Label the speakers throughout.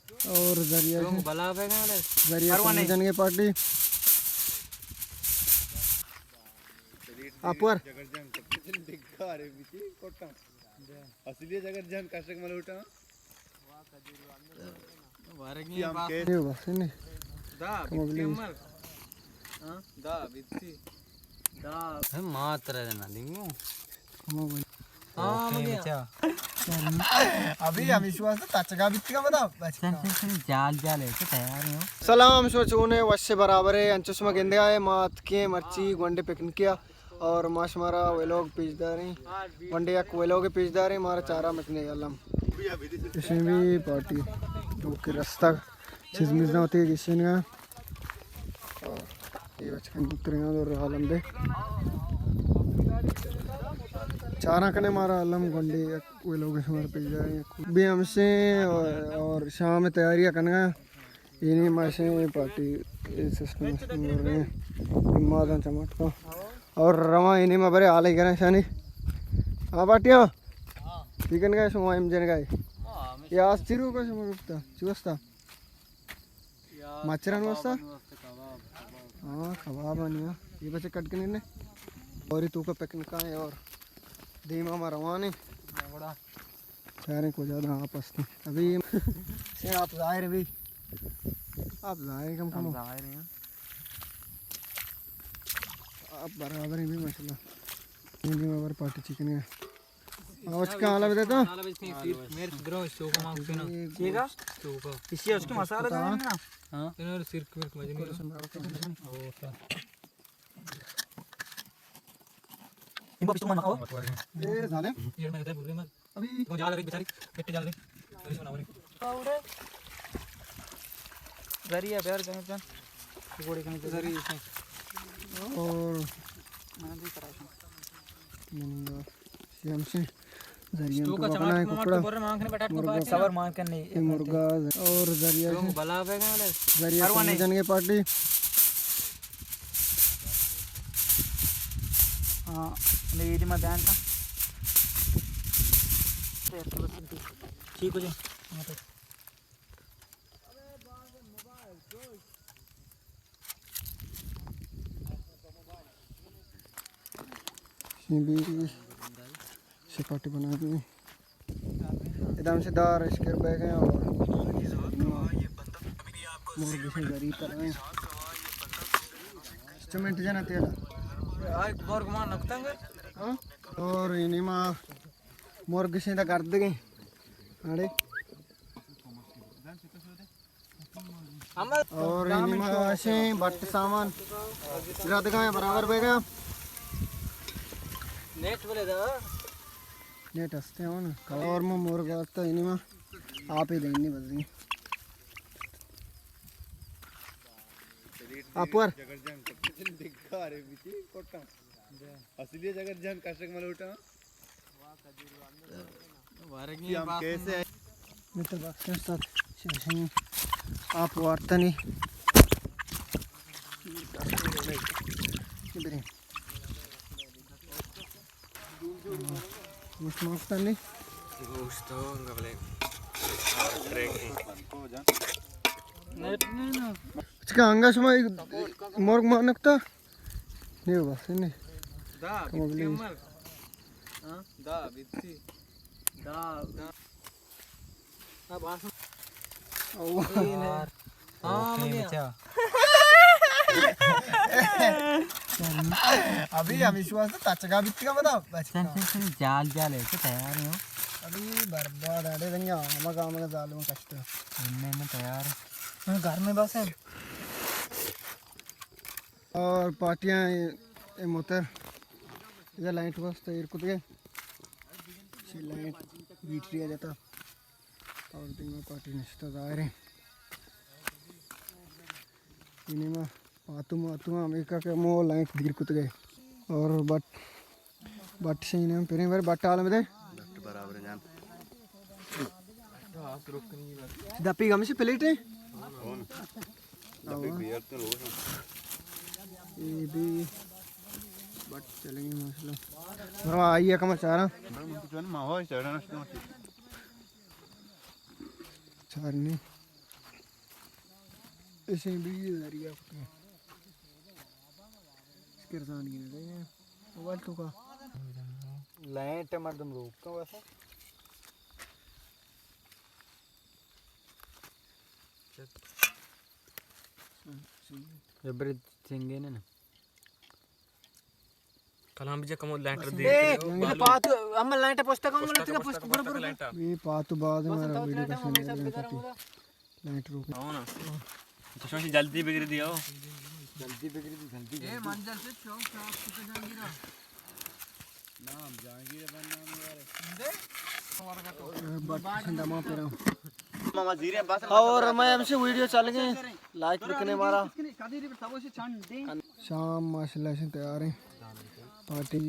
Speaker 1: और जरिया के पार्टी अपर असली जगह जन कष्ट मला उठा वारगी बस नहीं दा बिमल दा बित्ती दा मात्र देना दिंगो अभी हम विश्वास तचगा बित्ती का बताओ जाल जाल है तैयार हो सलाम सोचूने वश्य बराबर है अंचुस्मा गेंदे आए मात के मर्ची गोंडे पिकन किया और माश मारा वे लोग पीछदारी वनडे या कोई लोग पीछदारी मारा चारा मचने अलम इसमें भी पार्टी जो कि रास्ता चीज़ मिलना होती है किसी ने और ये बचपन उतरेंगे और आलम दे चारा कने मारा अलम गोंडे या कोई लोग हमारे पीछदारी भी हमसे और शाम में तैयारियां करना ये नहीं माशे पार्टी सिस्टम हो रहे हैं मादा चमट को और रमा इन्हीं में बड़े आले करें शानी हाँ बाटिया ठीक है ना कैसे वहाँ इमजन का ये आज चिरू का समझ उठता चुस्ता मच्छरन वस्ता हाँ कबाब आनिया ये बच्चे कट के नहीं और ये तू का पैकिंग का है और धीमा में रवानी बड़ा सारे को ज़्यादा आप हंसते अभी से आप जाहिर भी आप जाहिर कम कम जाहिर हैं आप बराबर ही भी माशाल्लाह हिंदी में बार पार्टी चिकन है आज का आला बता तो मेरे द्रो शो को मांगते ना ठीक है शो को इसी उसके मसाला डालना ना हां इन्होंने सिरक मिर्च मजे नहीं होता इनको भी तुम मनाओ ये झाले ये मैं कहता पूरे मत अभी वो जा रही बेचारी पेटे जा रही अरे सुना बोले उड़े जरिया प्यार कहीं जान गोड़ी कहीं जरिया इसमें और हमसे जरिया तो अपना है कुकड़ा सबर मांग के नहीं मुर्गा और जरिया जरिया जन के पार्टी हाँ मेरी में ध्यान था ठीक हो जाए भी से पार्टी बना दी एकदम से दार इसके बैग हैं और मुर्गी से गरीब कर रहे हैं इंस्ट्रूमेंट जाना तेरा आज मोर घुमा नकतांगे हां और इन्हीं मां मुर्गी से कर देंगे अरे और इन्हीं मां से बट सामान रद गए बराबर बैग नेट बोले दा नेट हंसते हो ना और मैं मुर्गा तो इन्हीं में आप ही देंगे बस नहीं अपर असली जगह जन कष्ट मला उठा वारगी हम कैसे मित्र बाक्स साथ शेषिंग आप वार्ता नहीं इधर मुश्किल नहीं गुस्तो enggak boleh trekking net ना इसका अंगा समय मोर्ग मानकता नहीं बस नहीं दा बिमल हां दा बित्ती दा अब आ हां बच्चा अभी हम विश्वास तचगा बित्ती का बताओ जाल जाल है तैयार हो अभी बर्बाद आड़े देंगे मगा जाल में कष्ट इनमें मैं तैयार मैं घर में बस है और पार्टियां ये मोटर इधर लाइट बस तो इरकुत गए लाइट बीट रिया जाता और दिन में पार्टी निश्चित दायरे इन्हीं में आतुम अमेरिका के मो लाइट गिर कुत गए और बट से इन्हें फिर बार बट आल में दे बराबर जान दपी गम से प्लेट है ये भी बट चलेंगे मसला बरो आइए कम चारा चारनी इसे भी दरिया किरसान गिन रहे हैं मोबाइल तो का लाइट मर्दम रोक का वैसा
Speaker 2: जबरे सिंगे ने ना
Speaker 3: कलाम बिजा कमो लैंटर दे
Speaker 2: ये पात अम्मा लाइट पोस्ट का बोलते का पोस्ट बरोबर
Speaker 1: ये पात बाद हमारा वीडियो का सीन लाइट रोक
Speaker 3: आओ ना तो शोशी जल्दी बिगड़ दियो
Speaker 2: जल्दी बिगड़ी थी जल्दी
Speaker 3: ए मंजल से चौक साफ सुथरा जहांगीर
Speaker 2: नाम जहांगीर बनना मेरे
Speaker 1: दमा पे
Speaker 2: मामा जीरे बस
Speaker 1: और मैं हमसे वीडियो चल गए लाइक रखने मारा शाम माशाल्लाह से तैयार है पार्टी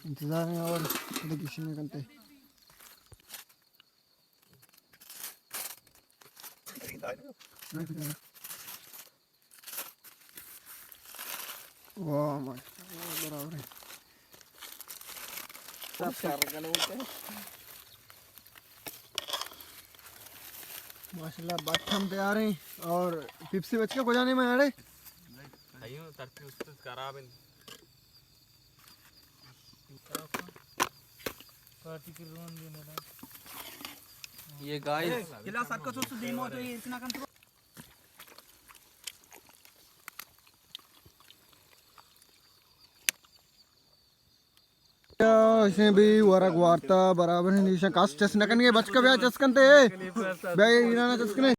Speaker 1: इंतजार है और किसी में करते वाह माशाल्लाह बराबर है सब माशाल्लाह बात हम तैयार हैं और पिप्सी बच के को जाने में आड़े
Speaker 3: अयो तरती उस्त खराब है पार्टी की रोन देने ना ये गाइस किला सरका तो देमो तो ये इतना कम
Speaker 1: इसे भी वरक वार्ता बराबर है निशा कास्ट चस्कन के बच के बया चस्कन ते बया इना चस्कने